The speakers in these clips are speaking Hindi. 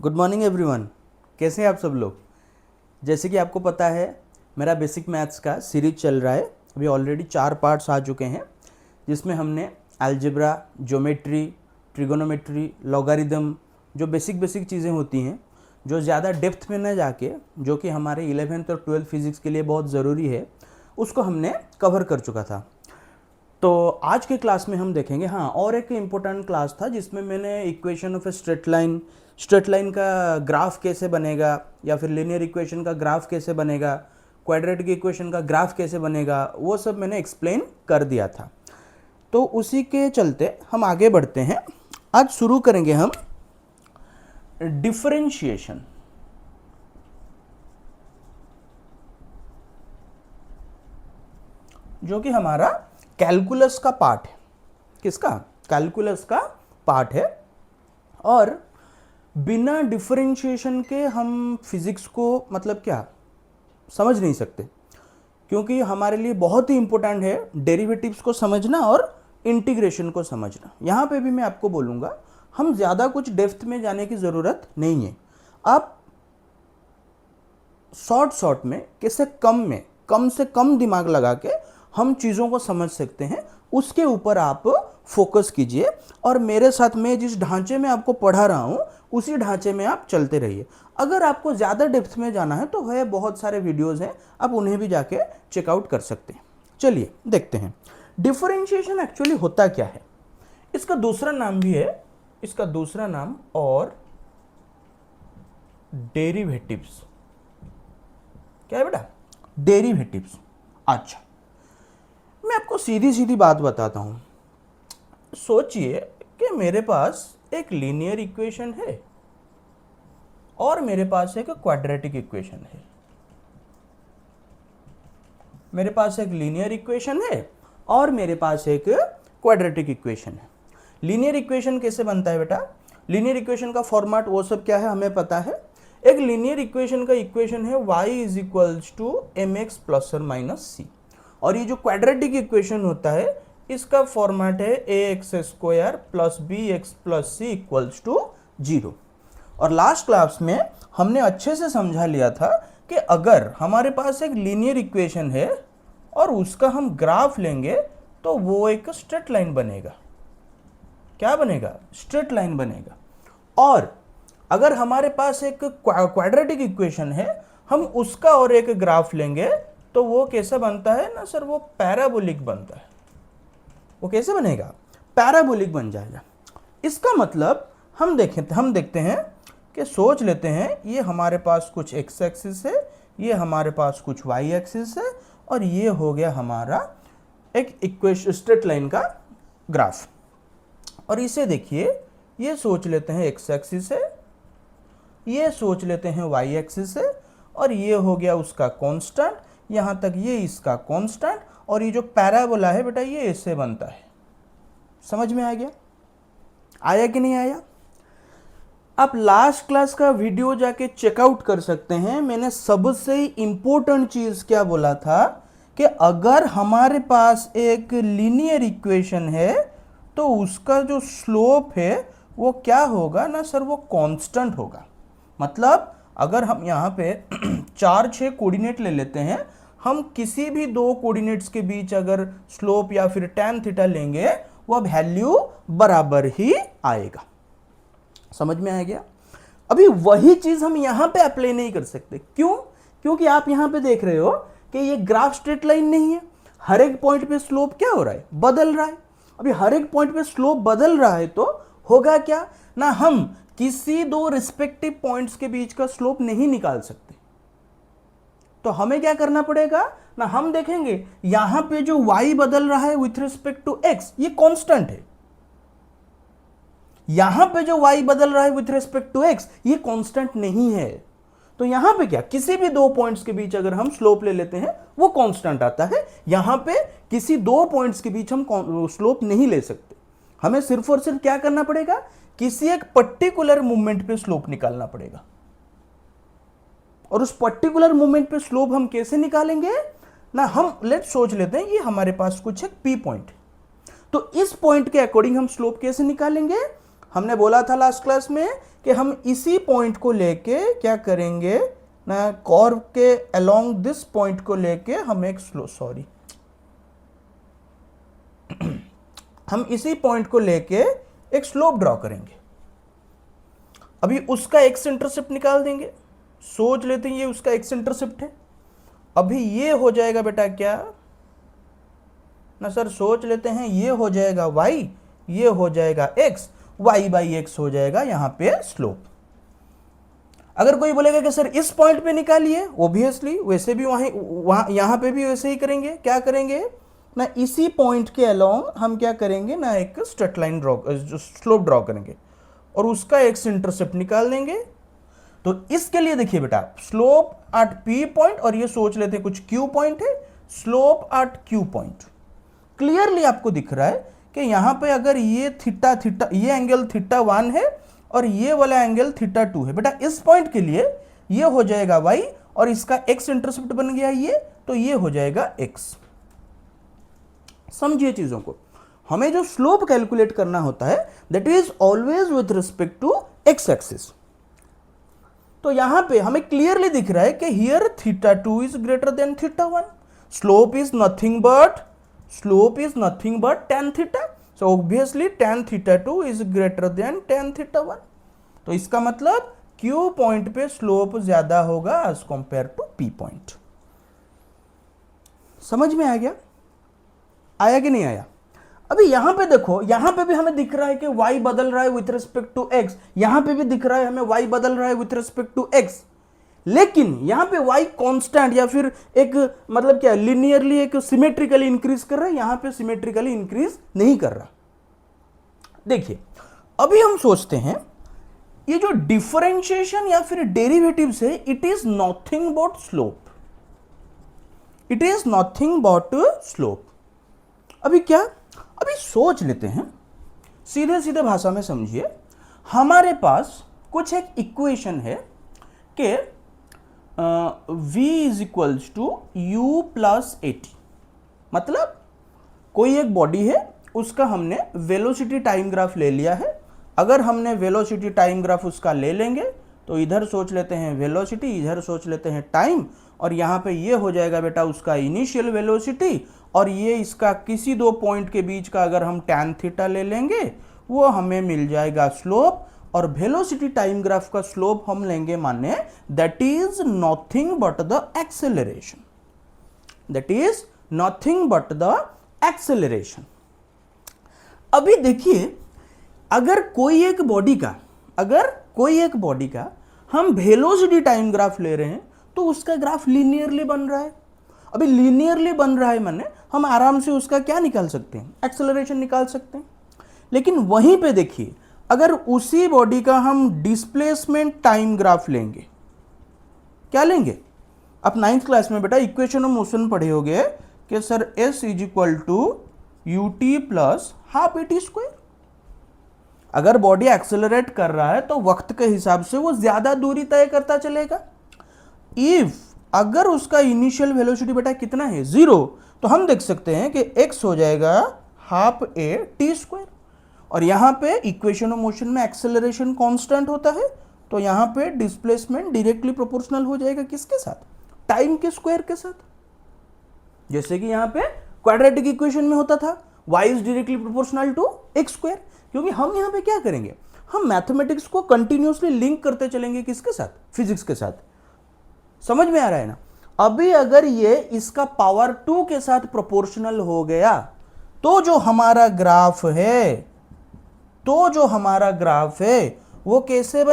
Good morning everyone. कैसे हैं आप सब लोग। जैसे कि आपको पता है मेरा बेसिक मैथ्स का सीरीज चल रहा है। अभी ऑलरेडी 4 पार्ट्स आ चुके हैं जिसमें हमने अलजेब्रा, ज्योमेट्री, ट्रिगोनोमेट्री, लॉगरिदम, जो बेसिक चीज़ें होती हैं जो ज़्यादा डेप्थ में न जाके, जो कि हमारे 11th और 12th फिज़िक्स के लिए बहुत ज़रूरी है, उसको हमने कवर कर चुका था। तो आज के क्लास में हम देखेंगे, हाँ, और एक इम्पोर्टेंट क्लास था जिसमें मैंने equation of a straight line का ग्राफ कैसे बनेगा, या फिर लीनियर इक्वेशन का ग्राफ कैसे बनेगा, क्वाड्रेटिक इक्वेशन का ग्राफ कैसे बनेगा, वो सब मैंने एक्सप्लेन कर दिया था। तो उसी के चलते हम आगे बढ़ते हैं। आज शुरू करेंगे हम डिफरेंशिएशन। जो कि हमारा कैलकुलस का पार्ट है। किसका? कैलकुलस का पार्ट है। और बिना डिफरेंशिएशन के हम फिजिक्स को मतलब क्या समझ नहीं सकते, क्योंकि हमारे लिए बहुत ही इंपॉर्टेंट है डेरिवेटिव्स को समझना और इंटीग्रेशन को समझना। यहाँ पे भी मैं आपको बोलूँगा, हम ज़्यादा कुछ डेप्थ में जाने की ज़रूरत नहीं है। आप शॉर्ट में कैसे कम से कम दिमाग लगा के हम चीज़ों को समझ सकते हैं, उसके ऊपर आप फोकस कीजिए। और मेरे साथ में जिस ढांचे में आपको पढ़ा रहा हूँ उसी ढांचे में आप चलते रहिए। अगर आपको ज़्यादा डेप्थ में जाना है तो है बहुत सारे वीडियोज़ हैं, आप उन्हें भी जाके चेकआउट कर सकते हैं। चलिए देखते हैं डिफरेंशिएशन एक्चुअली होता क्या है। इसका दूसरा नाम भी है, इसका दूसरा नाम और डेरिवेटिव्स। क्या है बेटा? डेरिवेटिव्स। अच्छा, मैं आपको सीधी बात बताता हूं। सोचिए कि मेरे पास एक लीनियर इक्वेशन है और मेरे पास एक क्वाड्रेटिक इक्वेशन है। मेरे पास एक लीनियर इक्वेशन है और मेरे पास एक क्वाड्रेटिक इक्वेशन है। लीनियर इक्वेशन कैसे बनता है बेटा? लीनियर इक्वेशन का फॉर्मेट वो सब क्या है हमें पता है। एक लीनियर इक्वेशन का इक्वेशन है y is equals to mx plus और माइनस c। और ये जो क्वाड्रेटिक इक्वेशन होता है इसका फॉर्मेट है ax square plus bx plus c equals to 0। और लास्ट क्लास में हमने अच्छे से समझा लिया था कि अगर हमारे पास एक लीनियर इक्वेशन है और उसका हम ग्राफ लेंगे तो वो एक स्ट्रेट लाइन बनेगा। क्या बनेगा? स्ट्रेट लाइन बनेगा। और अगर हमारे पास एक क्वाड्रेटिक इक्वेशन है, हम उसका और एक ग्राफ लेंगे तो वो कैसा बनता है ना सर? वो पैराबोलिक बनता है। वो कैसे बनेगा? पैराबोलिक बन जाएगा। इसका मतलब हम देखते हैं कि सोच लेते हैं ये हमारे पास कुछ एक्स एक्सिस है, ये हमारे पास कुछ वाई एक्सिस है, और ये हो गया हमारा एक इक्वेशन स्ट्रेट लाइन का ग्राफ। और इसे देखिए, ये सोच लेते हैं एक्स एक्सिस है, ये सोच लेते हैं वाई एक्सिस है, और ये हो गया उसका कांस्टेंट, यहाँ तक ये इसका कांस्टेंट, और ये जो पैराबोला है बेटा ये इससे बनता है। समझ में आ गया? आया कि नहीं आया? आप लास्ट क्लास का वीडियो जाके चेकआउट कर सकते हैं। मैंने सबसे इंपॉर्टेंट चीज क्या बोला था कि अगर हमारे पास एक लीनियर इक्वेशन है तो उसका जो स्लोप है वो क्या होगा ना सर? वो कांस्टेंट होगा। मतलब अगर हम यहाँ पे 4-6 कोऑर्डिनेट ले लेते हैं, हम किसी भी दो कोऑर्डिनेट्स के बीच अगर स्लोप या फिर tan थीटा लेंगे वो वैल्यू बराबर ही आएगा। समझ में आ गया? अभी वही चीज हम यहां पे अप्लाई नहीं कर सकते। क्यों? क्योंकि आप यहां पे देख रहे हो कि ये ग्राफ स्ट्रेट लाइन नहीं है। हर एक पॉइंट पे स्लोप क्या हो रहा है? बदल रहा है। अभी हर एक पॉइंट पे स्लोप बदल रहा है तो होगा क्या ना, हम किसी दो रिस्पेक्टिव पॉइंट्स के बीच का स्लोप नहीं निकाल सकते। तो हमें क्या करना पड़ेगा ना, हम देखेंगे यहां पे जो y बदल रहा है विथ रिस्पेक्ट टू x ये कांस्टेंट है, यहां पे जो y बदल रहा है विथ रिस्पेक्ट टू x ये कांस्टेंट नहीं है। तो यहां पे क्या, किसी भी दो पॉइंट्स के बीच अगर हम स्लोप ले लेते हैं वो कांस्टेंट आता है। यहां पे किसी दो पॉइंट्स के बीच हम स्लोप नहीं ले सकते। हमें सिर्फ और सिर्फ क्या करना पड़ेगा? किसी एक पर्टिकुलर मूवमेंट पे स्लोप निकालना पड़ेगा। और उस पर्टिकुलर मूवमेंट पे स्लोप हम कैसे निकालेंगे ना, हम लेट्स सोच लेते हैं ये हमारे पास कुछ एक P पॉइंट, तो इस पॉइंट के अकॉर्डिंग हम स्लोप कैसे निकालेंगे? हमने बोला था लास्ट क्लास में कि हम इसी पॉइंट को लेके क्या करेंगे ना, कर्व के अलोंग दिस पॉइंट को लेके हम एक हम इसी पॉइंट को लेके एक स्लोप ड्रॉ करेंगे। अभी उसका एक्स इंटरसेप्ट निकाल देंगे, सोच लेते हैं ये उसका एक्स इंटरसेप्ट है। अभी ये हो जाएगा बेटा क्या ना सर, सोच लेते हैं ये हो जाएगा y, ये हो जाएगा x, y बाई x हो जाएगा यहां पे स्लोप। अगर कोई बोलेगा कि सर इस पॉइंट पे निकालिए, ओब्वियसली वैसे भी वहां यहां पे भी वैसे ही करेंगे। क्या करेंगे ना, इसी पॉइंट के अलोंग हम क्या करेंगे ना, एक straight line draw, slope draw करेंगे और उसका एक्स इंटरसेप्ट निकाल देंगे। तो इसके लिए देखिए बेटा, स्लोप एट P पॉइंट, और ये सोच लेते हैं कुछ Q पॉइंट है, slope eight Q point. Clearly आपको दिख रहा है कि यहां पे अगर ये थीटा ये एंगल θ1 है और ये वाला एंगल θ2 है बेटा, इस पॉइंट के लिए ये हो जाएगा y और इसका x इंटरसेप्ट बन गया ये, तो ये हो जाएगा x। समझिए चीजों को, हमें जो स्लोप कैलकुलेट करना होता है that is always with respect to x axis. तो यहां पे हमें क्लियरली दिख रहा है कि here θ2 is greater than θ1, slope is nothing but tan theta, so obviously tan θ2 is greater than tan θ1। तो इसका मतलब Q पॉइंट पे स्लोप ज्यादा होगा as compared to P point. समझ में आ गया, आया कि नहीं आया? अभी यहां पे देखो, यहां पे भी हमें दिख रहा है कि y बदल रहा है विथ रिस्पेक्ट टू x, यहां पे भी दिख रहा है हमें y बदल रहा है विथ रिस्पेक्ट टू x, लेकिन यहां पे y कांस्टेंट या फिर एक मतलब क्या लिनियरली एक सिमेट्रिकली इंक्रीज कर रहा है, यहां पे सिमेट्रिकली इंक्रीज नहीं कर रहा। देखिए अभी हम सोचते हैं ये जो डिफरेंशिएशन या फिर डेरिवेटिव्स है, it is nothing but slope, it is nothing but slope. अभी क्या, अभी सोच लेते हैं, सीधे सीधे भाषा में समझिए, हमारे पास कुछ एक इक्वेशन है कि v is equals to u plus at, मतलब कोई एक बॉडी है, उसका हमने वेलोसिटी टाइम ग्राफ ले लिया है। अगर हमने वेलोसिटी टाइम ग्राफ उसका ले लेंगे तो इधर सोच लेते हैं वेलोसिटी, इधर सोच लेते हैं टाइम, और यहाँ पे ये हो जाएगा बेटा उसका इनिशियल वेलोसिटी, और ये इसका किसी दो पॉइंट के बीच का अगर हम tan थीटा ले लेंगे वो हमें मिल जाएगा स्लोप, और वेलोसिटी टाइम ग्राफ का स्लोप हम लेंगे माने that is nothing but the acceleration, that is nothing but the acceleration. अभी देखिए, अगर कोई एक बॉडी का हम वेलोसिटी टाइम ग्राफ ले रहे हैं तो उसका ग्राफ लीनियरली बन रहा है। अभी लीनियरली बन रहा है माने हम आराम से उसका क्या निकाल सकते हैं, एक्सेलरेशन निकाल सकते हैं। लेकिन वहीं पे देखिए, अगर उसी बॉडी का हम डिस्प्लेसमेंट टाइम ग्राफ लेंगे, क्या लेंगे, आप 9th क्लास में बेटा इक्वेशन ऑफ मोशन पढ़े होगे कि sir s is equal to ut plus half at square. अगर बॉडी एक्सेलरेट कर रहा है तो वक्त के हिसाब से वो ज्यादा दूरी तय करता चलेगा। इफ अगर उसका इनिशियल वेलोसिटी बेटा कितना है, 0, तो हम देख सकते हैं कि x हो जाएगा हाफ at स्क्वायर, और यहां पे इक्वेशन ऑफ मोशन में एक्सेलरेशन कांस्टेंट होता है, तो यहां पे डिस्प्लेसमेंट डायरेक्टली प्रोपोर्शनल हो जाएगा किसके साथ, टाइम के स्क्वायर के साथ। जैसे कि यहां पे क्वाड्रेटिक इक्वेशन में होता था y is directly proportional to x square. क्योंकि हम यहां पे क्या करेंगे, हम मैथमेटिक्स को कंटिन्यूअसली लिंक करते चलेंगे किसके साथ, फिजिक्स के साथ। समझ में आ रहा है ना? अभी अगर ये इसका पावर 2 के साथ प्रोपोर्शनल हो गया तो जो हमारा ग्राफ है वो कैसे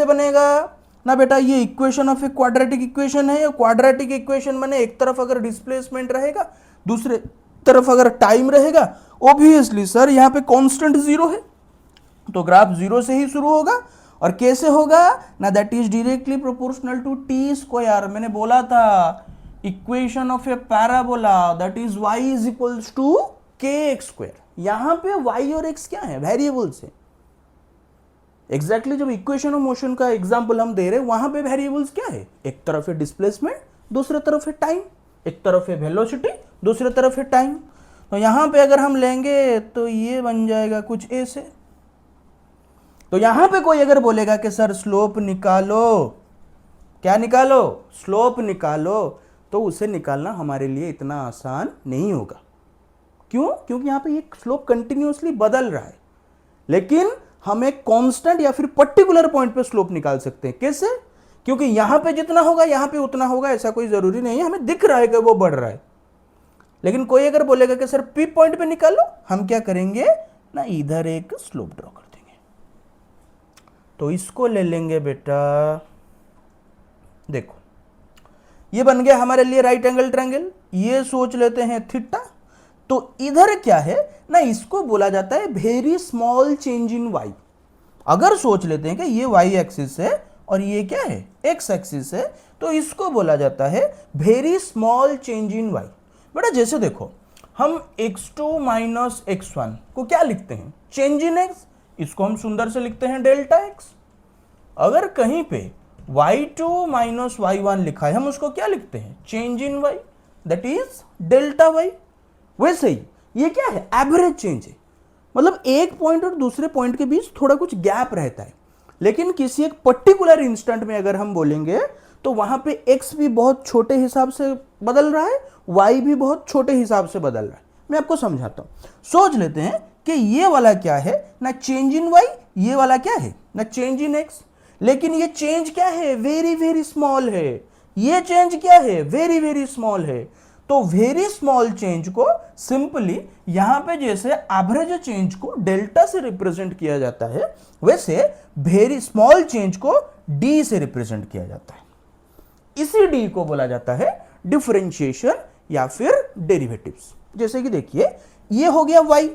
बनेगा ना बेटा, ये equation of a quadratic equation है। क्वाड्रेटिक इक्वेशन माने एक तरफ अगर डिस्प्लेसमेंट रहेगा, दूसरे तरफ अगर टाइम रहेगा, ऑब्वियसली सर यहाँ पे कांस्टेंट 0 है तो ग्राफ 0 से ही शुरू होगा। और कैसे होगा ना, that is directly proportional to t square. मैंने बोला था equation of a parabola that is y is equals to kx square. यहां पे y और x क्या है, वेरिएबल्स है। एग्जैक्टली जब इक्वेशन ऑफ मोशन का एग्जांपल हम दे रहे हैं वहां पे वेरिएबल्स क्या है, एक तरफ है डिस्प्लेसमेंट, दूसरे तरफ है टाइम, एक तरफ है वेलोसिटी, दूसरे तरफ है टाइम। तो यहां पे अगर हम लेंगे तो ये बन जाएगा कुछ ऐसे। तो यहां पे कोई अगर बोलेगा कि सर स्लोप निकालो, क्या निकालो, स्लोप निकालो, तो उसे निकालना हमारे लिए इतना आसान नहीं होगा। क्यों? क्योंकि यहां पे ये स्लोप कंटिन्यूअसली बदल रहा है। लेकिन हम एक कांस्टेंट या फिर पर्टिकुलर पॉइंट पे स्लोप निकाल सकते हैं। कैसे? क्योंकि यहां पे जितना होगा यहां पे उतना होगा, ऐसा कोई जरूरी नहीं है, हमें दिख रहा है कि वो बढ़ रहा है। लेकिन कोई अगर बोलेगा कि सर पी पॉइंट पे निकालो, हम क्या करेंगे ना, इधर एक स्लोप ड्रॉ कर देंगे। तो इसको ले लेंगे बेटा, देखो ये बन गया हमारे लिए राइट एंगल ट्रायंगल, ये सोच लेते हैं थीटा। तो इधर क्या है ना, इसको बोला जाता है very small change in y. अगर सोच लेते हैं कि ये वाई एक्सिस है और ये क्या है, एक्स एक्सिस है, तो इसको बोला जाता है very small change in y. बेटा जैसे देखो, हम x2 माइनस x1 को क्या लिखते हैं, चेंज इन x, इसको हम सुंदर से लिखते हैं डेल्टा x। अगर कहीं पे y2 माइनस y1 लिखा है, हम उसको क्या लिखते हैं, change in y, that is delta y। वैसे ही ये क्या है, एवरेज चेंज है, मतलब एक पॉइंट और दूसरे पॉइंट के बीच थोड़ा कुछ गैप रहता है। लेकिन किसी एक पर्टिकुलर इंस्टेंट में अगर हम बोलेंगे तो वहां पे x भी बहुत छोटे हिसाब से बदल रहा है, y भी बहुत छोटे हिसाब से बदल रहा है। मैं आपको समझाता हूं। सोच लेते हैं कि ये वाला क्या है ना, चेंज इन y, ये वाला क्या है ना, चेंज इन x। लेकिन ये चेंज क्या है, वेरी वेरी स्मॉल है। ये चेंज क्या है, वेरी वेरी स्मॉल है। तो वेरी स्मॉल चेंज को सिंपली यहां पे जैसे एवरेज चेंज को डेल्टा से रिप्रेजेंट किया जाता है, वैसे वेरी स्मॉल चेंज को डी से रिप्रेजेंट किया जाता है। इसी डी को बोला जाता है डिफरेंशिएशन या फिर डेरिवेटिव्स। जैसे कि देखिए, ये हो गया y।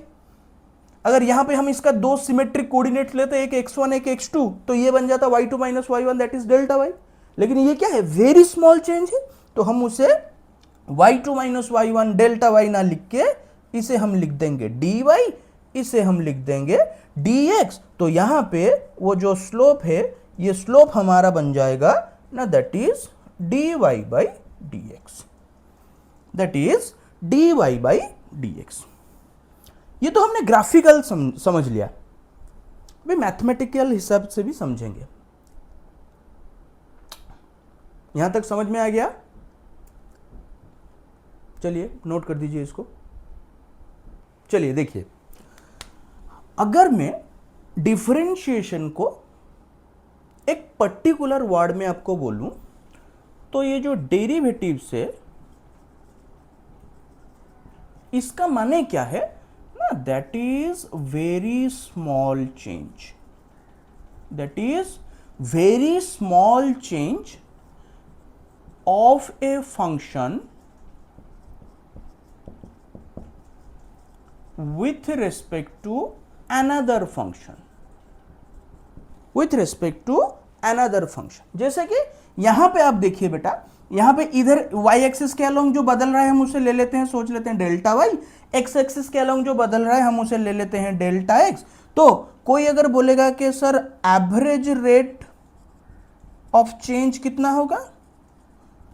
अगर यहां पे हम इसका दो सिमेट्रिक कोऑर्डिनेट लेते हैं, एक x1 एक x2, तो ये बन जाता y2 minus y1, that is delta y। लेकिन ये क्या है, वेरी स्मॉल चेंज है, तो हम उसे y2 minus y1 delta y ना लिख के इसे हम लिख देंगे dy, इसे हम लिख देंगे dx। तो यहां पे वो जो स्लोप है, ये स्लोप हमारा बन जाएगा ना, that is dy by dx, that is dy by dx। ये तो हमने ग्राफिकल समझ लिया, भाई मैथमेटिकल हिसाब से भी समझेंगे। यहां तक समझ में आ गया? चलिए नोट कर दीजिए इसको। चलिए देखिए, अगर मैं डिफरेंशिएशन को एक पर्टिकुलर वर्ड में आपको बोलूं, तो ये जो डेरिवेटिव्स है इसका माने क्या है ना, that is very small change, that is very small change of a function with respect to another function, with respect to another function। जैसे कि यहां पे आप देखिए बेटा, यहां पे इधर y एक्सिस के अलोंग जो बदल रहा है हम उसे ले लेते हैं, सोच लेते हैं डेल्टा y। x एक्सिस के अलोंग जो बदल रहा है हम उसे ले लेते हैं डेल्टा x। तो कोई अगर बोलेगा कि sir average rate of change कितना होगा,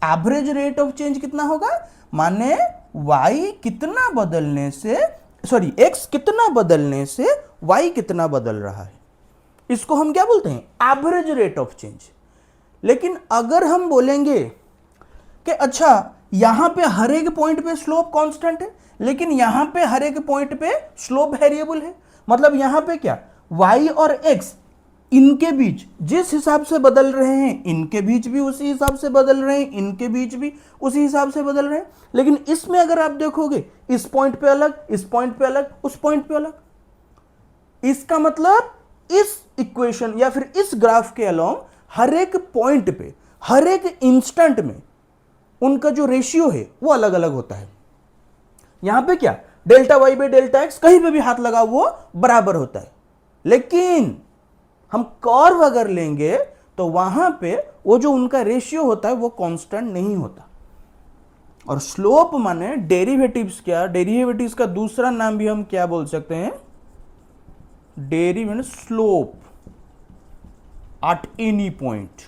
एवरेज रेट ऑफ चेंज कितना होगा, माने y कितना बदलने से, सॉरी x कितना बदलने से y कितना बदल रहा है, इसको हम क्या बोलते हैं, एवरेज रेट ऑफ चेंज। लेकिन अगर हम बोलेंगे कि अच्छा यहां पे हर एक पॉइंट पे स्लोप कांस्टेंट है, लेकिन यहां पे हर एक पॉइंट पे स्लोप वेरिएबल है, मतलब यहां पे क्या, y और x इनके बीच जिस हिसाब से बदल रहे हैं, इनके बीच भी उसी हिसाब से बदल रहे हैं, इनके बीच भी उसी हिसाब से बदल रहे हैं। लेकिन इसमें अगर आप देखोगे, इस पॉइंट पे अलग, इस पॉइंट पे अलग, उस पॉइंट पे अलग। इसका मतलब इस इक्वेशन या फिर इस ग्राफ के अलोंग हर एक पॉइंट पे, हर एक इंस्टेंट में उनका जो रेशियो है वो अलग अलग होता है। यहां पे क्या, delta y by delta x कहीं पे भी हाथ लगा वो बराबर होता है। लेकिन हम कर्व अगर लेंगे तो वहां पे वो जो उनका रेशियो होता है वो कांस्टेंट नहीं होता। और स्लोप माने डेरिवेटिव्स, क्या डेरिवेटिव्स का दूसरा नाम भी हम क्या बोल सकते हैं, derivative slope at any point.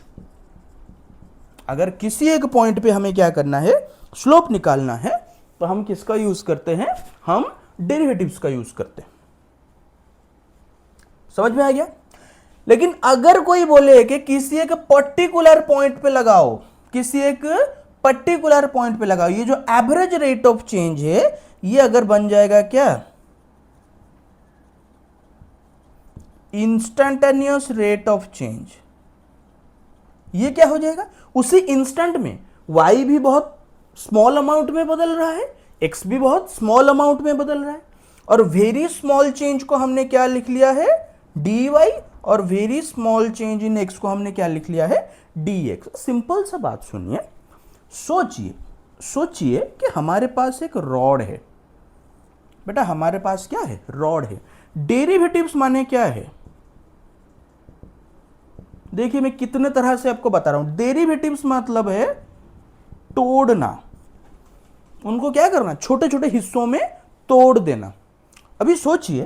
अगर किसी एक पॉइंट पे हमें क्या करना है, स्लोप निकालना है, तो हम किसका यूज करते हैं, हम डेरिवेटिव्स का यूज करते हैं। समझ में आ गया। लेकिन अगर कोई बोले कि किसी एक पर्टिकुलर पॉइंट पे लगाओ, किसी एक पर्टिकुलर पॉइंट पे लगाओ, ये जो एवरेज रेट ऑफ चेंज है ये अगर बन जाएगा क्या, इंस्टेंटेनियस रेट ऑफ चेंज, ये क्या हो जाएगा, उसी इंस्टेंट में y भी बहुत स्मॉल अमाउंट में बदल रहा है, x भी बहुत स्मॉल अमाउंट में बदल रहा है, और वेरी स्मॉल चेंज को हमने क्या लिख लिया है, dy, और वेरी स्मॉल चेंज इन x को हमने क्या लिख लिया है, dx। सिंपल सा बात सुनिए, सोचिए कि हमारे पास एक रॉड है बेटा, हमारे पास क्या है, रॉड है। डेरिवेटिव्स माने क्या है, देखिए मैं कितने तरह से आपको बता रहा हूं। डेरिवेटिव्स मतलब है तोड़ना, उनको क्या करना, छोटे छोटे हिस्सों में तोड़ देना। अभी सोचिए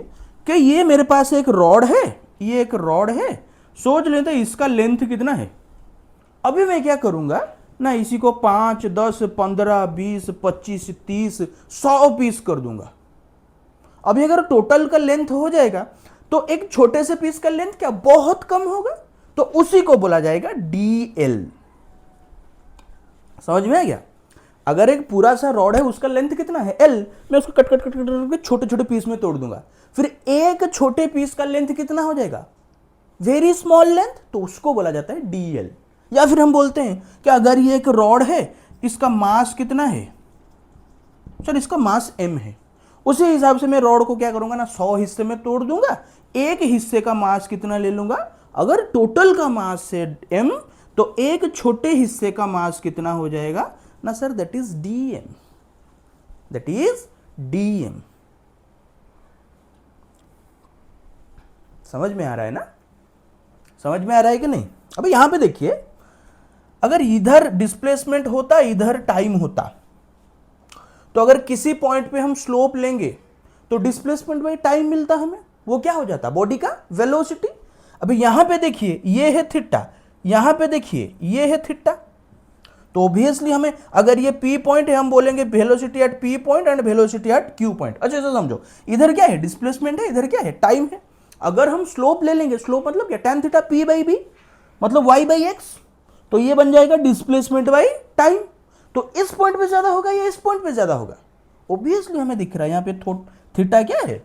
कि ये मेरे पास एक रॉड है, ये एक रॉड है, सोच लेते हैं इसका लेंथ कितना है। अभी मैं क्या करूंगा ना, इसी को 5, 10, 15, 20, 25, 30, 100 पीस कर दूंगा। अभी अगर टोटल का लेंथ हो जाएगा तो एक छोटे से पीस का लेंथ क्या बहुत कम होगा, तो उसी को बोला जाएगा dl। समझ में आ गया। अगर एक पूरा सा रॉड है, उसका लेंथ कितना है l, मैं उसको कट कट कट कट करके छोटे छोटे पीस में तोड़ दूंगा, फिर एक छोटे पीस का लेंथ कितना हो जाएगा, वेरी स्मॉल लेंथ, तो उसको बोला जाता है dl। या फिर हम बोलते हैं कि अगर ये एक रॉड है, इसका मास कितना है, चल इसका मास m है, उसी हिसाब से मैं रॉड को क्या करूंगा ना, 100 हिस्से में तोड़ दूंगा, एक हिस्से का मास कितना ले लूंगा, अगर टोटल का मास है m, तो एक छोटे हिस्से का मास कितना हो जाएगा ना sir, that is dm, that is dm। समझ में आ रहा है ना, समझ में आ रहा है कि नहीं। अभी यहां पे देखिए, अगर इधर डिस्प्लेसमेंट होता, इधर टाइम होता, तो अगर किसी पॉइंट पे हम स्लोप लेंगे तो डिस्प्लेसमेंट बाई टाइम मिलता हमें, वो क्या हो जाता, बॉडी का वेलोसिटी। अभी यहां पे देखिए ये है थीटा, यहां पे देखिए ये है थीटा, तो ऑब्वियसली हमें अगर ये P पॉइंट है, हम बोलेंगे velocity at P point and velocity at Q point. अच्छा ऐसा समझो, इधर क्या है, डिस्प्लेसमेंट है, इधर क्या है, टाइम है। अगर हम स्लोप ले लेंगे, स्लोप मतलब क्या, tan theta P by B मतलब y बाई x, तो ये बन जाएगा डिस्प्लेसमेंट बाई टाइम। तो इस पॉइंट पे ज्यादा होगा या इस पॉइंट पे ज्यादा होगा, ऑब्वियसली हमें दिख रहा है यहाँ पे थीटा क्या है,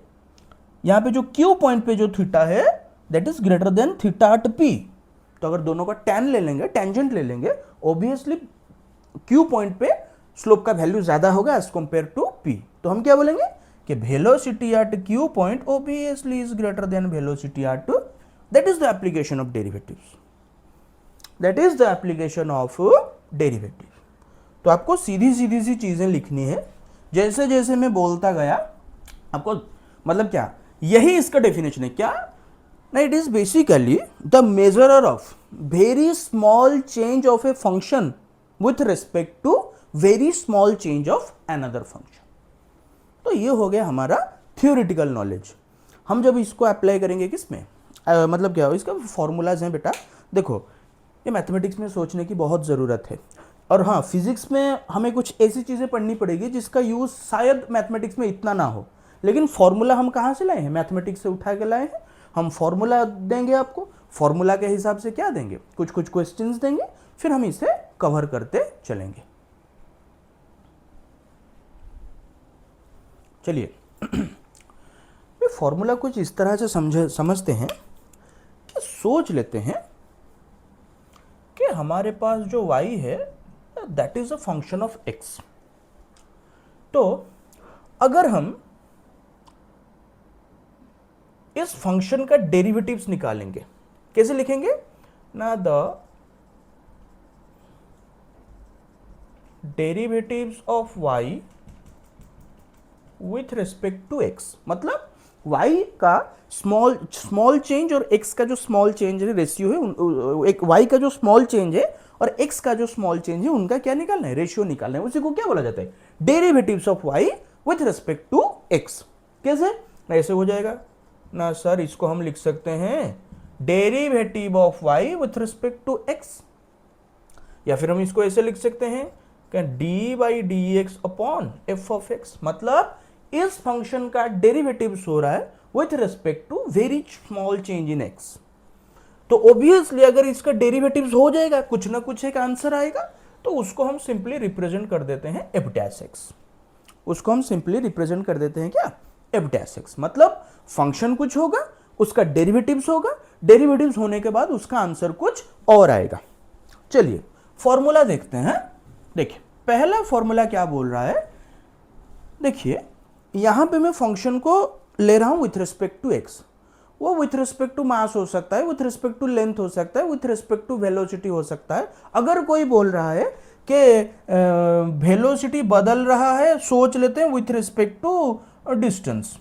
यहाँ पे जो Q पॉइंट पे जो थीटा है that is greater than theta at P। तो अगर दोनों का tan ले लेंगे, टेंजेंट ले लेंगे, ऑब्वियसली Q पॉइंट पे स्लोप का वैल्यू ज्यादा होगा एज कंपेयर टू P। तो हम क्या बोलेंगे कि velocity at Q point obviously is greater then velocity at, that is the application of derivatives, that is the application of derivative. तो आपको सीधी सीधी सी चीजें लिखनी है, जैसे जैसे मैं बोलता गया आपको, मतलब क्या, यही इसका डेफिनेशन है क्या ना, it is basically the measurer of very small change of a function with respect to very small change of another function. तो ये हो गया हमारा थ्योरेटिकल नॉलेज। हम जब इसको अप्लाई करेंगे किसमें, मतलब क्या, इसका फॉर्मूलाज हैं बेटा। देखो ये मैथमेटिक्स में सोचने की बहुत ज़रूरत है, और हाँ फिजिक्स में हमें कुछ ऐसी चीज़ें पढ़नी पड़ेगी जिसका यूज़ शायद मैथमेटिक्स में इतना ना हो, लेकिन फॉर्मूला हम कहाँ से लाए हैं, मैथमेटिक्स से उठा के लाए हैं। हम फॉर्मूला देंगे आपको, फॉर्मूला के हिसाब से क्या देंगे, कुछ कुछ क्वेश्चंस देंगे, फिर हम इसे कवर करते चलेंगे। चलिए ये फॉर्मूला कुछ इस तरह से समझते हैं कि सोच लेते हैं कि हमारे पास जो y है that is a function of x। तो अगर हम इस फंक्शन का डेरिवेटिव्स निकालेंगे, कैसे लिखेंगे ना, the derivatives of y with respect to x, मतलब y का स्मॉल चेंज और x का जो स्मॉल चेंज है, रेशियो है, एक y का जो स्मॉल चेंज है और x का जो स्मॉल चेंज है, उनका क्या निकालना है, रेशियो निकालना है। उसी को क्या बोला जाता है, derivatives of y with respect to x। कैसे, ऐसे हो जाएगा ना सर, इसको हम लिख सकते हैं derivative of y with respect to x, या फिर हम इसको ऐसे लिख सकते हैं क्या d by D x upon f of x, मतलब इस फंक्शन का डेरिवेटिव हो रहा है with respect to very small change in x. तो ऑब्वियसली अगर इसका डेरिवेटिव्स हो जाएगा कुछ ना कुछ एक आंसर आएगा, तो उसको हम सिंपली रिप्रेजेंट कर देते हैं एफ डैश एक्स। उसको हम सिंपली रिप्रेजेंट कर देते हैं क्या, एफ डैश एक्स। मतलब फंक्शन कुछ होगा, उसका डेरिवेटिव्स होगा, डेरिवेटिव्स होने के बाद उसका आंसर कुछ और आएगा। चलिए फॉर्मूला देखते हैं। देखिए पहला फॉर्मूला क्या बोल रहा है, देखिए यहां पे मैं फंक्शन को ले रहा हूं विथ रिस्पेक्ट टू एक्स। वो विथ रिस्पेक्ट टू मास हो सकता है, विथ रिस्पेक्ट टू लेंथ हो सकता है, विथ रिस्पेक्ट टू वेलोसिटी हो सकता है। अगर कोई बोल रहा है कि वेलोसिटी बदल रहा है, सोच लेते हैं विथ रिस्पेक्ट टू डिस्टेंस,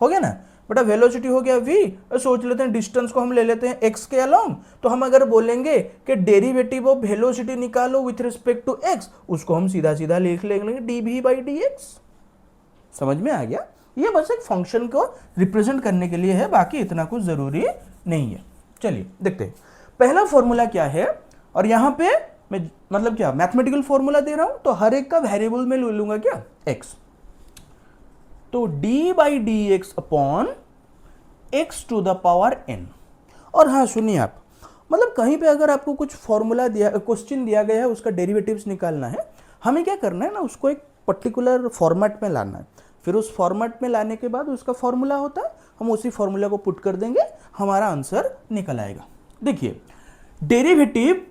हो गया ना बेटा, वेलोसिटी हो गया v, सोच लेते हैं डिस्टेंस को हम ले लेते हैं x के अलोंग। तो हम अगर बोलेंगे कि डेरिवेटिव ऑफ वेलोसिटी निकालो विथ रिस्पेक्ट टू x, उसको हम सीधा सीधा लिख लेंगे dv बाई dx। समझ में आ गया, ये बस एक फंक्शन को रिप्रेजेंट करने के लिए है, बाकी इतना कुछ जरूरी नहीं है। चलिए देखते हैं पहला फॉर्मूला क्या है, और यहां पे मैं मतलब क्या मैथमेटिकल फॉर्मूला दे रहा हूं, तो हर एक का वेरिएबल में ले लूंगा क्या x। तो d by D x upon x to the power n। और हाँ सुनिए आप, मतलब कहीं पे अगर आपको कुछ फॉर्मूला दिया, क्वेश्चन दिया गया है, उसका डेरिवेटिव्स निकालना है, हमें क्या करना है ना, उसको एक पर्टिकुलर फॉर्मेट में लाना है। फिर उस फॉर्मेट में लाने के बाद उसका फॉर्मूला होता है, हम उसी फॉर्मूला को पुट कर देंगे, हमारा आंसर निकल आएगा। देखिए derivative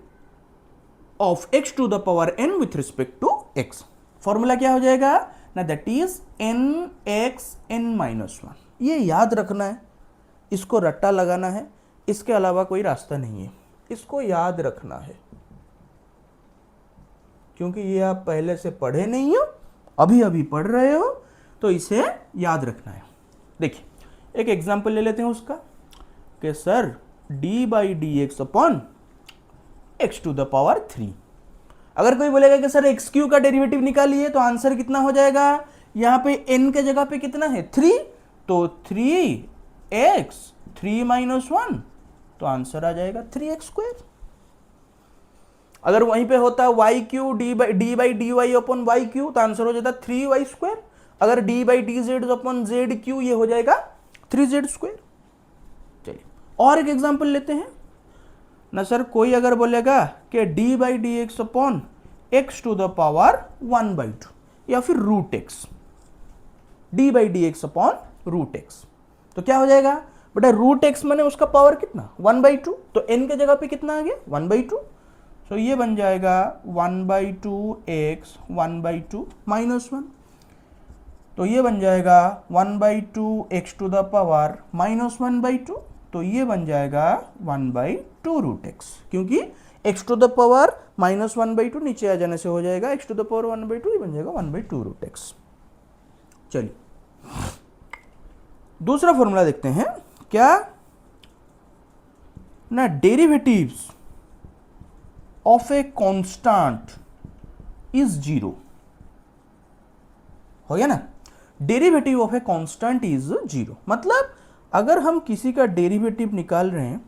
of x to the power n with respect to x, formula क्या हो जाएगा ना, that is n x n minus one. ये याद रखना है, इसको रट्टा लगाना है, इसके अलावा कोई रास्ता नहीं है, इसको याद रखना है, क्योंकि ये आप पहले से पढ़े नहीं हो, अभी अभी पढ़ रहे हो, तो इसे याद रखना है। देखिए एक एग्जांपल ले लेते हैं उसका, कि sir d by D x upon x to the power 3। अगर कोई बोलेगा कि सर एक्स क्यू का डेरिवेटिव निकालिए, तो आंसर कितना हो जाएगा, यहां पे n के जगह पे कितना है 3, तो 3x 3 माइनस 1, तो आंसर आ जाएगा 3x स्क्वायर। अगर वहीं पे होता y cube d by d y upon y cube, तो आंसर हो जाता 3y स्क्वायर। अगर d by d z upon z cube, ये हो जाएगा 3z स्क्वायर। चलिए और एक एग्जांपल लेते हैं ना सर, कोई अगर बोलेगा कि d by D x upon x to the power 1/2 या फिर root x, d by D x upon root x, तो क्या हो जाएगा बेटा, रूट एक्स मैंने उसका पावर कितना 1/2, तो n के जगह पे कितना आ गया 1/2, तो ये बन जाएगा 1/2x 1/2 माइनस 1, तो ये बन जाएगा 1/2x to the power minus 1/2, तो ये बन जाएगा 1/2 रूट एक्स, क्योंकि x to the power minus 1/2 नीचे आ जाने से हो जाएगा x टू द पावर 1/2, ये बन जाएगा 1/2 रूट एक्स। चलिए दूसरा फॉर्मूला देखते हैं, क्या ना, derivatives of a constant is 0, हो गया ना, derivative of a constant is 0, मतलब अगर हम किसी का डेरिवेटिव निकाल रहे हैं,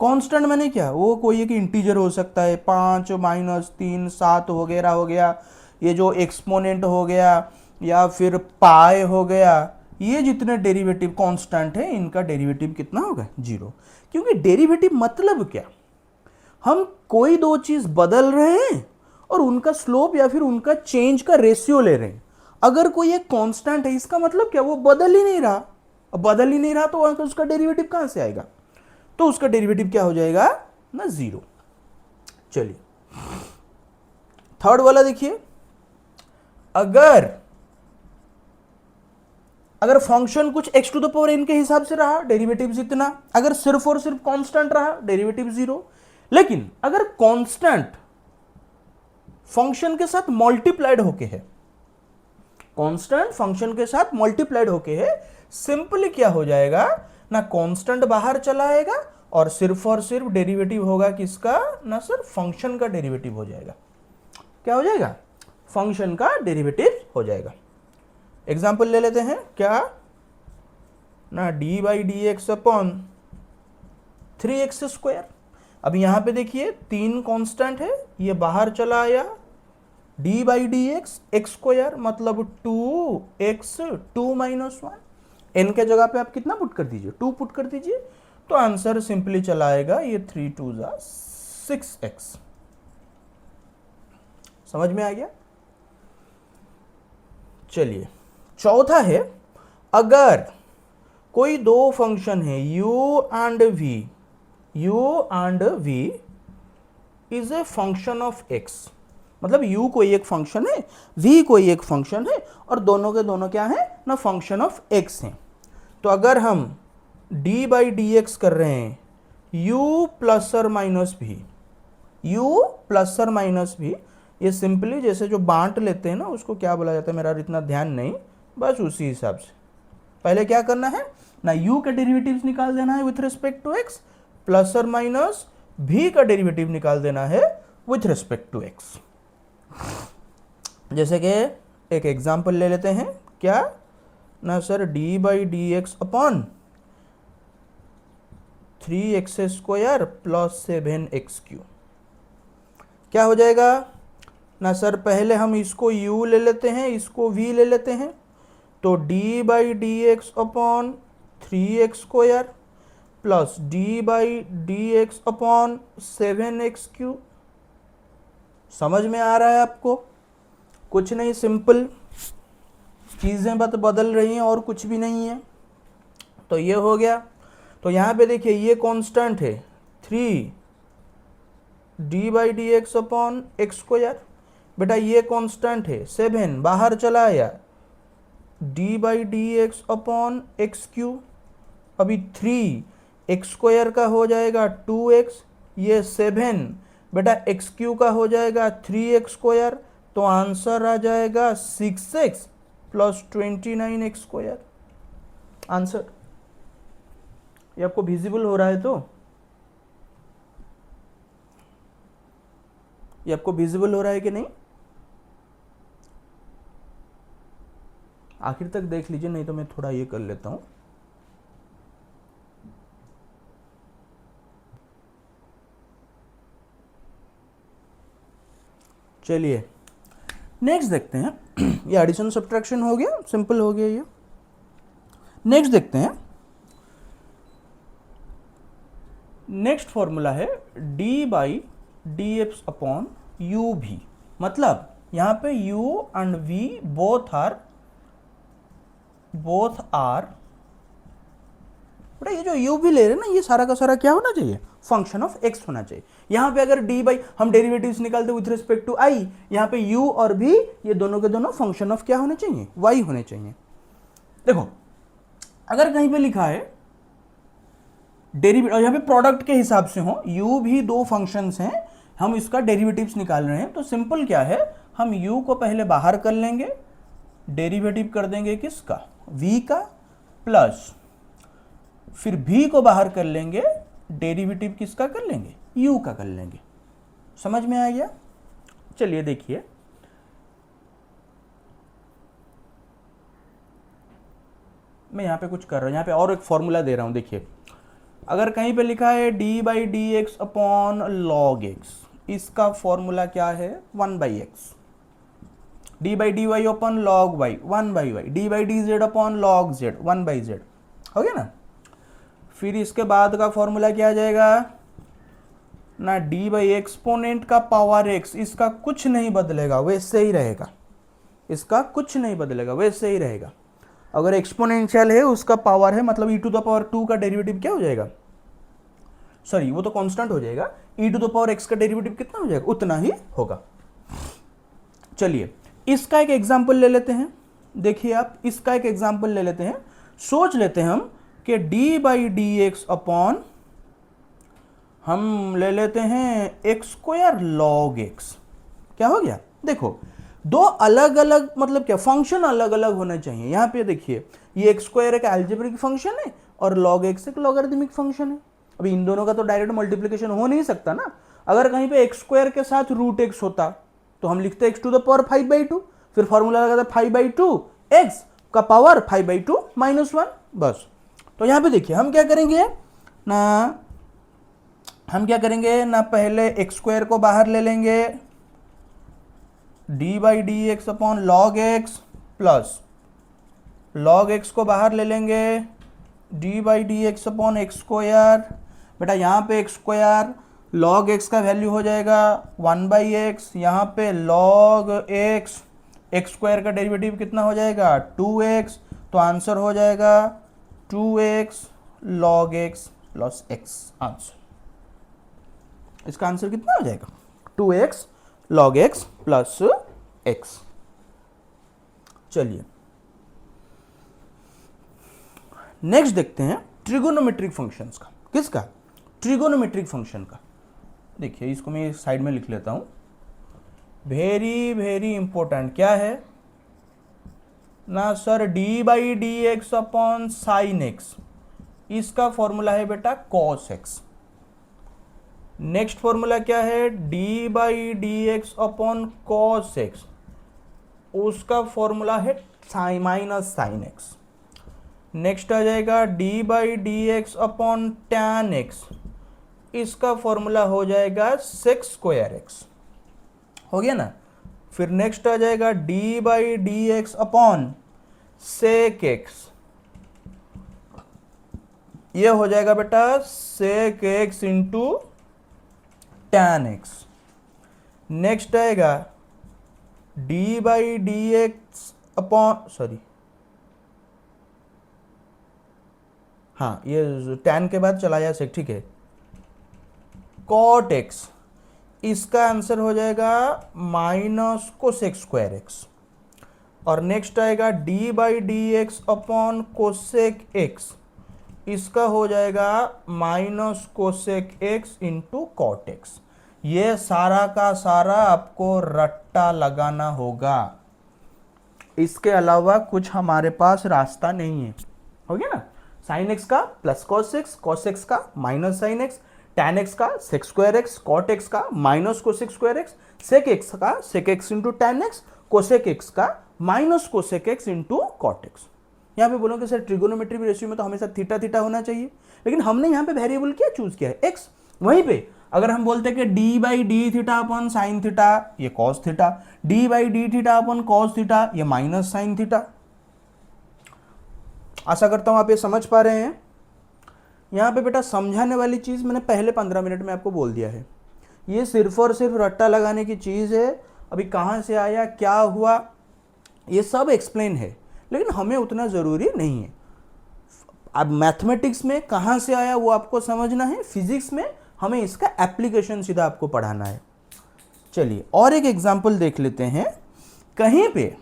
कांस्टेंट माने क्या, वो कोई एक इंटीजर हो सकता है, 5 माइनस 3 7 वगैरह हो गया, ये जो एक्सपोनेंट हो गया, या फिर पाई हो गया, ये जितने डेरिवेटिव कांस्टेंट है, इनका डेरिवेटिव कितना होगा 0। क्योंकि डेरिवेटिव मतलब क्या, हम कोई दो चीज बदल रहे हैं और उनका स्लोप या फिर उनका चेंज का रेशियो ले रहे हैं। अगर कोई एक कांस्टेंट है, इसका मतलब क्या, वो बदल ही नहीं रहा, बदल ही नहीं रहा, तो उसका डेरिवेटिव कहां से आएगा, तो उसका डेरिवेटिव क्या हो जाएगा ना 0। चलिए थर्ड वाला देखिए, अगर फंक्शन कुछ x to the power n के हिसाब से रहा, डेरिवेटिव इतना, अगर सिर्फ और सिर्फ कांस्टेंट रहा, डेरिवेटिव 0। लेकिन अगर कांस्टेंट फंक्शन के साथ मल्टीप्लाइड होके है, कांस्टेंट फंक्शन के साथ मल्टीप्लाइड होके है, सिंपली क्या हो जाएगा ना, कांस्टेंट बाहर चला आएगा और सिर्फ डेरिवेटिव होगा किसका ना सर, फंक्शन का डेरिवेटिव हो जाएगा। क्या हो जाएगा, फंक्शन का डेरिवेटिव हो जाएगा। एग्जाम्पल ले लेते हैं, क्या ना, d by D x upon 3x square. अब यहां पे देखिए 3 कांस्टेंट है, ये बाहर चला आया, D by D x x square मतलब 2x 2-1। n के जगह पे आप कितना पुट कर दीजिए, 2 पुट कर दीजिए, तो आंसर सिंपली चला आएगा ये 3 2 6x। समझ में आ गया। चलिए चौथा है, अगर कोई दो फंक्शन है u and v is a function of x, मतलब u कोई एक फंक्शन है, v कोई एक फंक्शन है, और दोनों के दोनों क्या है ना, फंक्शन ऑफ x हैं। तो अगर हम d बाई डी एक्स कर रहे हैं u प्लस और माइनस भी, ये सिंपली जैसे जो बांट लेते हैं ना उसको क्या बोला जाता है, मेरा इतना ध्यान नहीं, बस उसी हिसाब से पहले क्या करना है ना, u का डेरिवेटिव्स निकाल देना है with respect to x, plus और माइनस v का डेरिवेटिव निकाल देना है विथ रिस्पेक्ट टू x। जैसे कि एक एग्जांपल ले लेते हैं, क्या ना sir, d by D x upon 3x square plus 7x3 क्या हो जाएगा ना सर, पहले हम इसको u ले लेते हैं, इसको v ले लेते हैं, तो d by D x upon 3x square plus d by D x upon 7x3। समझ में आ रहा है आपको? कुछ नहीं, सिंपल चीज़ें बदल रही हैं और कुछ भी नहीं है। तो ये हो गया। तो यहाँ पे देखिए ये कांस्टेंट है 3 d by D x upon x square, बेटा ये कांस्टेंट है 7 बाहर चला आया d by D x upon x Q, अभी 3 एक्स स्क्वायर का हो जाएगा 2x, ये 7 बेटा एक्स क्यू का हो जाएगा 3x स्क्वायर, तो आंसर आ जाएगा 6x plus 29x square answer. ये आपको विजिबल हो रहा है? तो ये आपको विजिबल हो रहा है कि नहीं? आखिर तक देख लीजिए, नहीं तो मैं थोड़ा ये कर लेता हूं। चलिए नेक्स्ट देखते हैं। ये एडिशन सब्ट्रैक्शन हो गया, सिंपल हो गया ये। नेक्स्ट देखते हैं, नेक्स्ट फॉर्मूला है d by D x upon u भी, मतलब यहां पे u and v both are बेटा, ये जो u भी ले रहे हैं ना, ये सारा का सारा क्या होना चाहिए, फंक्शन ऑफ x होना चाहिए। यहां पे अगर d बाई हम डेरिवेटिव्स निकालते विथ रिस्पेक्ट टू i, यहां पे u और v ये दोनों के दोनों फंक्शन ऑफ क्या होने चाहिए, y होने चाहिए। देखो अगर कहीं पे लिखा है डेरिवेटिव, यहाँ पे प्रोडक्ट के हिसाब से हो, u भी दो फंक्शंस हैं, हम इसका डेरिवेटिव्स निकाल रहे हैं, तो सिंपल क्या है, हम u को पहले बाहर कर लेंगे, डेरिवेटिव कर देंगे किसका, v का, प्लस फिर v को बाहर कर लेंगे, डेरिवेटिव किसका कर लेंगे, u का कर लेंगे। समझ में आ गया? चलिए देखिए, मैं यहां पे कुछ कर रहा हूं, यहां पे और एक फॉर्मूला दे रहा हूं। देखिए अगर कहीं पे लिखा है d by D x upon log x, इसका फॉर्मूला क्या है, 1 by x, d by d y upon log y 1 by y, d by d z upon log z 1 by z, हो गया ना। फिर इसके बाद का फॉर्मूला क्या आ जाएगा ना, d बाई एक्सपोनेंट का पावर x, इसका कुछ नहीं बदलेगा, वैसे ही रहेगा, इसका कुछ नहीं बदलेगा, वैसे ही रहेगा। अगर एक्सपोनेंशियल है उसका पावर है, मतलब e टू द पावर 2 का डेरिवेटिव क्या हो जाएगा, सॉरी वो तो कांस्टेंट हो जाएगा, e to the power x का डेरिवेटिव कितना हो जाएगा, उतना ही होगा। चलिए इसका एक एग्जांपल ले लेते हैं। देखिए आप इसका एक एग्जांपल ले लेते हैं, सोच लेते हैं हम कि d by D x upon हम ले लेते हैं एक्स स्क्वायर लॉग एक्स, क्या हो गया। देखो दो अलग अलग मतलब क्या फंक्शन अलग अलग होने चाहिए। यहां पे देखिए ये एक्स स्क्वायर एक अलजेब्रिक फंक्शन है और लॉग एक्स एक लॉगरिथमिक फंक्शन है। अभी इन दोनों का तो डायरेक्ट मल्टीप्लिकेशन हो नहीं सकता ना। अगर कहीं पे एक्स स्क्वायर के साथ रूट एक्स होता तो हम लिखते एक्स टू द पावर 5/2, फिर फॉर्मूला लगाता 5/2 एक्स का पावर 5/2 -1, बस। तो यहां पे देखिए हम क्या करेंगे ना, पहले एक्स स्क्वायर को बाहर ले लेंगे, D by D x upon log x plus log x को बाहर ले लेंगे, D by D x upon x square. बेटा यहाँ पे एक्स स्क्वायर लॉग एक्स का वैल्यू हो जाएगा 1/x, यहाँ पे लॉग एक्स, एक्स स्क्वायर का डेरिवेटिव कितना हो जाएगा 2x, तो आंसर हो जाएगा 2x log x plus x. Answer, इसका आंसर कितना हो जाएगा 2x log x plus x. चलिए नेक्स्ट देखते हैं ट्रिगोनोमेट्रिक फंक्शंस का। किसका? ट्रिगोनोमेट्रिक फंक्शन का। देखिए इसको मैं साइड में लिख लेता हूं, वेरी वेरी इंपॉर्टेंट। क्या है ना sir, D by D x upon sine X, इसका फॉर्मूला है बेटा कॉस एक्स। नेक्स्ट फॉर्मूला क्या है, D by D x upon cos X, उसका फॉर्मूला है sine minus sine X. Next आ जाएगा D by D x upon tan X, इसका फॉर्मूला हो जाएगा सेक स्क्वायर एक्स। हो गया ना। फिर नेक्स्ट आ जाएगा D by D x upon sec X, ये हो जाएगा बेटा sec X into tan X. Next आएगा D by D x upon, sorry हाँ ये टैन के बाद चला जाए सेक, ठीक है, कॉट एक्स, इसका आंसर हो जाएगा माइनस कोसेक स्क्वायर एक्स। और नेक्स्ट आएगा D by D x upon cosec x, इसका हो जाएगा minus cosec x into cot x. ये सारा का सारा आपको रट्टा लगाना होगा, इसके अलावा कुछ हमारे पास रास्ता नहीं है। हो गया ना। साइन एक्स का plus cos X, cos x का minus sine X, tan X का sec square X, cot X का minus cosec square X, sec X का sec X into tan X, cosec X का minus cosec x into cot X. यहाँ पे बोलोगे सर ट्रिगोनोमेट्री रेशियो में तो हमेशा थीटा थीटा होना चाहिए, लेकिन हमने यहाँ पे वेरिएबल क्या चूज किया है, एक्स। वहीं पे अगर हम बोलते हैं कि D by D theta upon sine theta, ये cos theta, D by D theta upon cos theta, ये माइनस साइन थीटा। आशा करता हूं आप ये समझ पा रहे हैं। यहाँ पे बेटा समझाने वाली चीज़ मैंने पहले 15 मिनट में आपको बोल दिया है, ये सिर्फ और सिर्फ रट्टा लगाने की चीज़ है। अभी कहाँ से आया, क्या हुआ, ये सब एक्सप्लेन है, लेकिन हमें उतना ज़रूरी नहीं है। अब मैथमेटिक्स में कहाँ से आया वो आपको समझना है, फिजिक्स में हमें इसका एप्लीकेशन सीधा आपको पढ़ाना है। चलिए और एक एग्जाम्पल देख लेते हैं। कहीं पे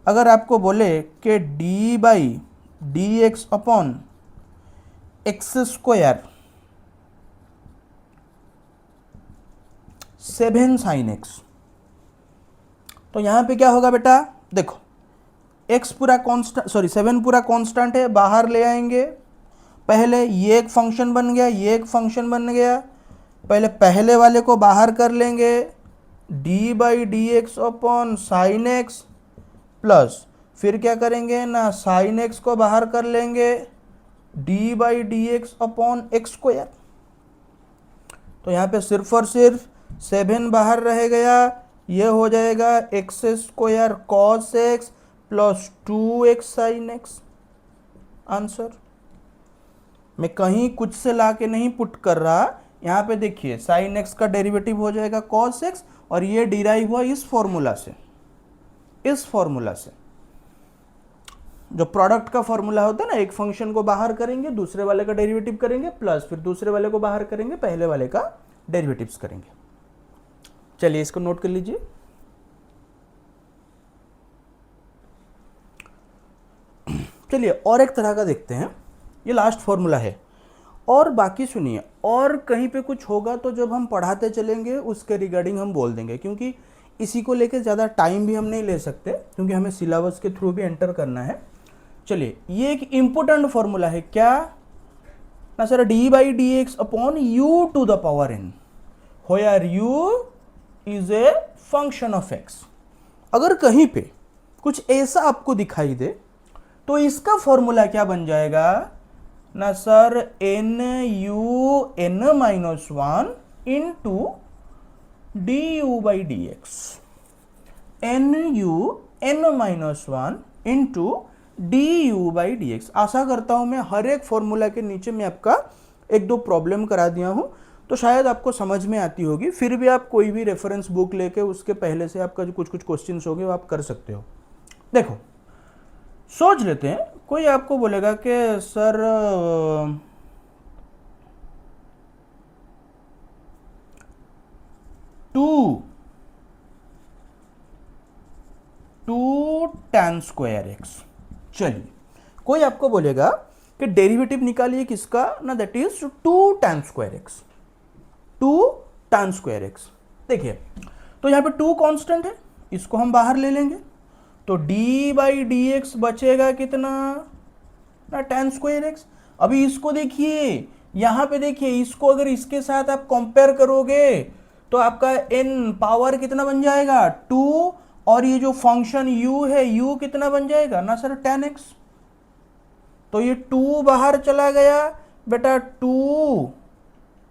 अगर आपको बोले कि D by D x upon x square 7 sign x, तो यहां पे क्या होगा बेटा, देखो x पूरा कांस्टेंट, सॉरी 7 पूरा कांस्टेंट है, बाहर ले आएंगे। पहले ये एक फंक्शन बन गया, ये एक फंक्शन बन गया, पहले वाले को बाहर कर लेंगे, D by D x upon sine x plus, फिर क्या करेंगे ना, साइन एक्स को बाहर कर लेंगे, D by D x upon x square. तो यहाँ पे सिर्फ और सिर्फ 7 बाहर रह गया, ये हो जाएगा x square cos x plus 2x sine x. Answer मैं कहीं कुछ से ला के नहीं पुट कर रहा, यहाँ पे देखिए साइन एक्स का डेरिवेटिव हो जाएगा कॉस एक्स, और ये डिराइव हुआ इस फॉर्मूला से, इस फॉर्मूला से जो प्रोडक्ट का फॉर्मूला होता है ना, एक फंक्शन को बाहर करेंगे, दूसरे वाले का डेरिवेटिव करेंगे, प्लस फिर दूसरे वाले को बाहर करेंगे, पहले वाले का डेरिवेटिव्स करेंगे। चलिए इसको नोट कर लीजिए। चलिए और एक तरह का देखते हैं, ये लास्ट फॉर्मूला है, और बाकी सुनिए, और कहीं पे कुछ होगा तो जब हम पढ़ाते चलेंगे उसके रिगार्डिंग हम बोल देंगे, क्योंकि इसी को लेके ज़्यादा टाइम भी हम नहीं ले सकते, क्योंकि हमें सिलेबस के थ्रू भी एंटर करना है। चलिए ये एक इम्पोर्टेंट फॉर्मूला है, क्या ना sir, D by D x upon u to the power n, where u is a function of x. अगर कहीं पे कुछ ऐसा आपको दिखाई दे तो इसका फॉर्मूला क्या बन जाएगा ना sir, N U N minus 1 into D you by D X. N U N minus one into D you by D X. आशा करता हूं मैं हर एक फॉर्मूला के नीचे मैं आपका एक दो प्रॉब्लम करा दिया हूं, तो शायद आपको समझ में आती होगी। फिर भी आप कोई भी रेफरेंस बुक लेके उसके पहले से आपका जो कुछ कुछ क्वेश्चंस होंगे वो आप कर सकते हो। देखो सोच लेते हैं, कोई आपको बोलेगा कि sir two tan square x. चलिए कोई आपको बोलेगा कि डेरिवेटिव निकालिए किसका ना, that is 2 tan square x, 2 tan square x. देखिए तो यहां पे 2 कांस्टेंट है, इसको हम बाहर ले लेंगे तो d बाई डी एक्स बचेगा कितना ना tan स्क्वायर एक्स। अभी इसको देखिए, यहां पे देखिए, इसको अगर इसके साथ आप कंपेयर करोगे तो आपका n पावर कितना बन जाएगा 2, और ये जो फंक्शन u है u कितना बन जाएगा ना सर tan x। तो ये 2 बाहर चला गया बेटा, 2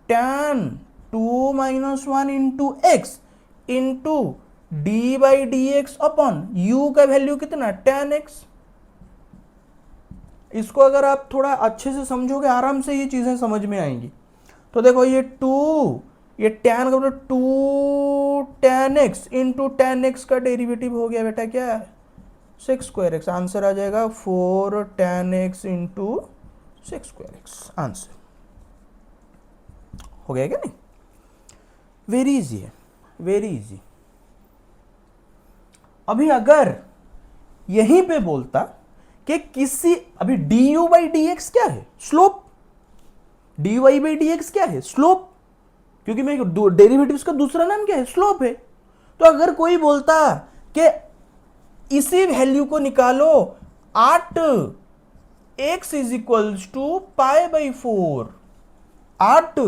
tan 2 minus one into x into d by D x upon you का वैल्यू कितना tan x। इसको अगर आप थोड़ा अच्छे से समझोगे आराम से ये चीजें समझ में आएंगी। तो देखो ये 2, ये tan का मतलब 2 tan x into tan x का डेरिवेटिव हो गया बेटा क्या है 6 स्क्वायर एक्स। आंसर आ जाएगा 4 tan x into 6 square x. Answer हो गया क्या नहीं? वेरी इजी है, वेरी इजी। अभी अगर यहीं पे बोलता कि किसी, अभी d you by D x क्या है slope, d y by D x क्या है स्लोप, क्योंकि मैं डेरिवेटिव्स का दूसरा नाम क्या है स्लोप है। तो अगर कोई बोलता कि इसी वैल्यू को निकालो 8 x is equals to pi by 4, 8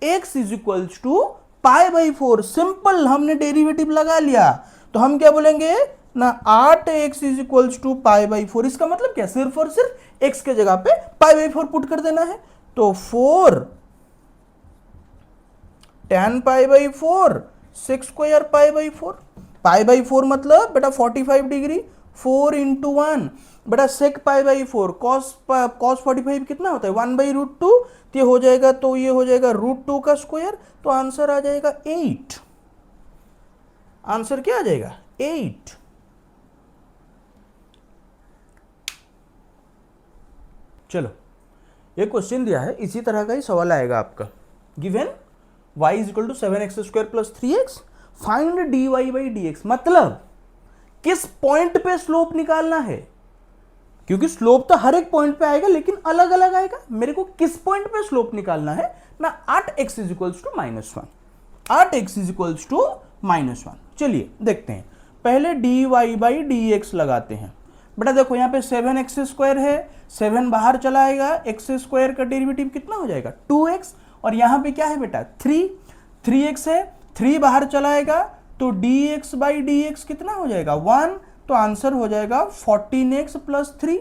x is equals to pi by 4, simple हमने डेरिवेटिव लगा लिया तो हम क्या बोलेंगे ना 8x is equals to pi by 4। इसका मतलब क्या, सिर्फ और सिर्फ x के जगह पे पाई बाई 4 पुट कर देना है। तो 4 tan pi by 4 6 square pi by 4, pi by 4 मतलब बेटा 45 डिग्री, 4 इंटू 1 बेटा सेक पाई बाई 4, कॉस 45 कितना होता है 1 बाई रूट 2, तो ये हो जाएगा, तो ये हो जाएगा रूट 2 का स्क्वायर। तो आंसर आ जाएगा 8। आंसर क्या आ जाएगा 8। चलो ये क्वेश्चन दिया है, इसी तरह का ही सवाल आएगा आपका। Given y is equal to 7x square plus 3x, find dy by dx। मतलब किस पॉइंट पे स्लोप निकालना है, क्योंकि स्लोप तो हर एक पॉइंट पे आएगा लेकिन अलग अलग आएगा। मेरे को किस पॉइंट पे स्लोप निकालना है ना 8x is equals to -1, 8x is equals to -1। चलिए देखते हैं, पहले dy बाई dx लगाते हैं। बेटा देखो यहाँ पे 7x स्क्वायर है, 7 बाहर चला आएगा, x स्क्वायर का डेरिवेटिव कितना हो जाएगा 2x, और यहाँ पे क्या है बेटा 3x है, 3 बाहर चला आएगा तो dx बाई dx कितना हो जाएगा 1, तो आंसर हो जाएगा 14x प्लस 3।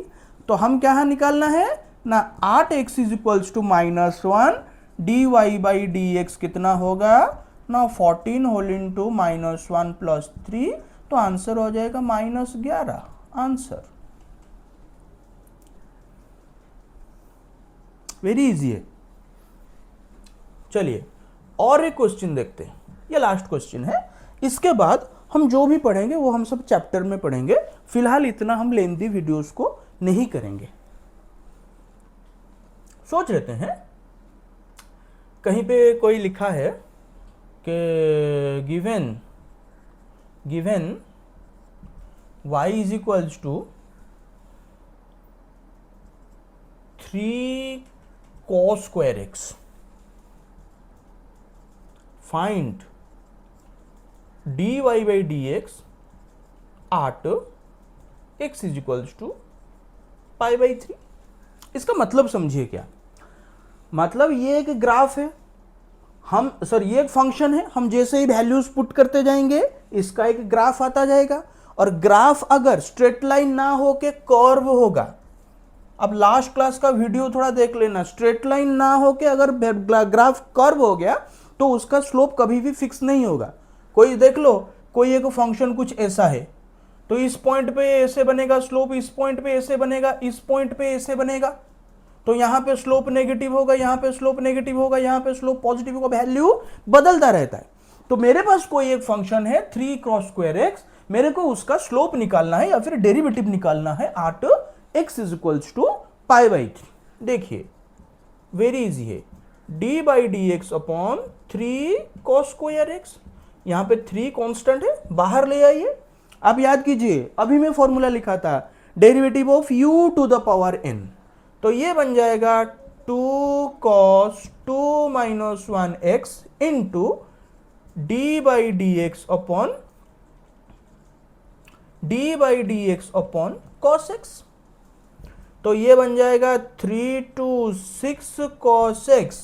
तो हम क्या निकालना है ना 8x is equals to -1, dy by dx कितना होगा ना 14 होल इंटू -1 प्लस 3, तो आंसर हो जाएगा -11। आंसर वेरी इजी है। चलिए और एक क्वेश्चन देखते हैं, ये लास्ट क्वेश्चन है, इसके बाद हम जो भी पढ़ेंगे वो हम सब चैप्टर में पढ़ेंगे। फिलहाल इतना हम लेंथी वीडियोस को नहीं करेंगे। सोच लेते हैं, कहीं पे कोई लिखा है कि given y is equals to 3 cos square x, find dy by dx 8x is equals to pi by 3। इसका मतलब समझिए क्या, मतलब ये एक ग्राफ है, ये एक फंक्शन है, हम जैसे ही वैल्यूज पुट करते जाएंगे इसका एक ग्राफ आता जाएगा। और ग्राफ अगर स्ट्रेट लाइन ना हो के कर्व होगा, अब लास्ट क्लास का वीडियो थोड़ा देख लेना, स्ट्रेट लाइन ना हो के अगर ग्राफ कर्व हो गया तो उसका स्लोप कभी भी फिक्स नहीं होगा। कोई देख लो कोई एक फंक्शन कुछ ऐसा है, तो इस पॉइंट पे ऐसे बनेगा स्लोप, इस पॉइंट पे ऐसे बनेगा, इस पॉइंट पे ऐसे बनेगा, तो यहाँ पे स्लोप नेगेटिव होगा, यहाँ पे स्लोप नेगेटिव होगा, यहाँ पे स्लोप पॉजिटिव होगा, वैल्यू बदलता रहता है। तो मेरे पास कोई एक फंक्शन है 3 क्रॉस स्क्वायर एक्स, मेरे को उसका स्लोप निकालना है या फिर डेरिवेटिव निकालना है at x is equals to pi by 3। देखिए वेरी इजी है, D by D x upon 3 cos square x, यहाँ पे 3 कांस्टेंट है, बाहर ले आइए। आप याद कीजिए अभी मैं फॉर्मूला लिखा था derivative of u to the power n, तो ये बन जाएगा 2 cos 2 minus 1 x into d by D x upon cos x, तो ये बन जाएगा 3 to 6 cos x,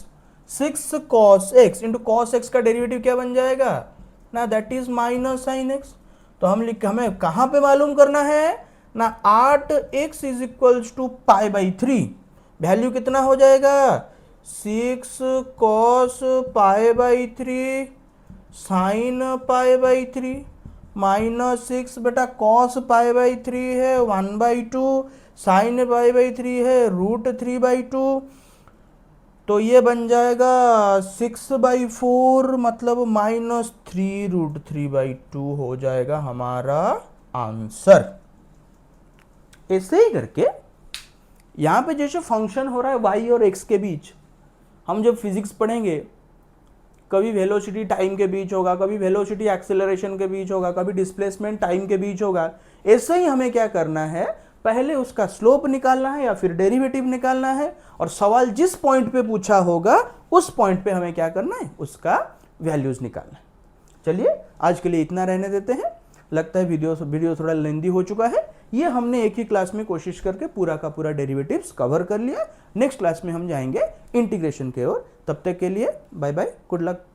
6 cos x into cos x का डेरिवेटिव क्या बन जाएगा ना, that is minus sine x. तो हमें कहां पे मालूम करना है ना, 8x is equals to pi by 3, value कितना हो जाएगा 6 cos pi by 3 sine pi by 3 minus 6 बेटा cos पाई बाई 3 है 1/2, साइन पाई बाई 3 है √3/2, तो ये बन जाएगा 6/4 मतलब -3√3/2 हो जाएगा हमारा आंसर। ऐसे ही करके यहां पे जैसे फंक्शन हो रहा है y और x के बीच, हम जब फिजिक्स पढ़ेंगे कभी वेलोसिटी टाइम के बीच होगा, कभी वेलोसिटी एक्सेलरेशन के बीच होगा, कभी डिस्प्लेसमेंट टाइम के बीच होगा। ऐसे ही हमें क्या करना है, पहले उसका स्लोप निकालना है या फिर डेरिवेटिव निकालना है, और सवाल जिस पॉइंट पे पूछा होगा उस पॉइंट पे हमें क्या करना है, उसका वैल्यूज निकालना है। चलिए आज के लिए इतना रहने देते हैं, लगता है वीडियो थोड़ा लेंदी हो चुका है। ये हमने एक ही क्लास में कोशिश करके पूरा का पूरा डेरिवेटिव्स कवर कर लिया। नेक्स्ट क्लास में हम जाएंगे इंटीग्रेशन के ओर। तब तक के लिए बाय बाय, गुड लक।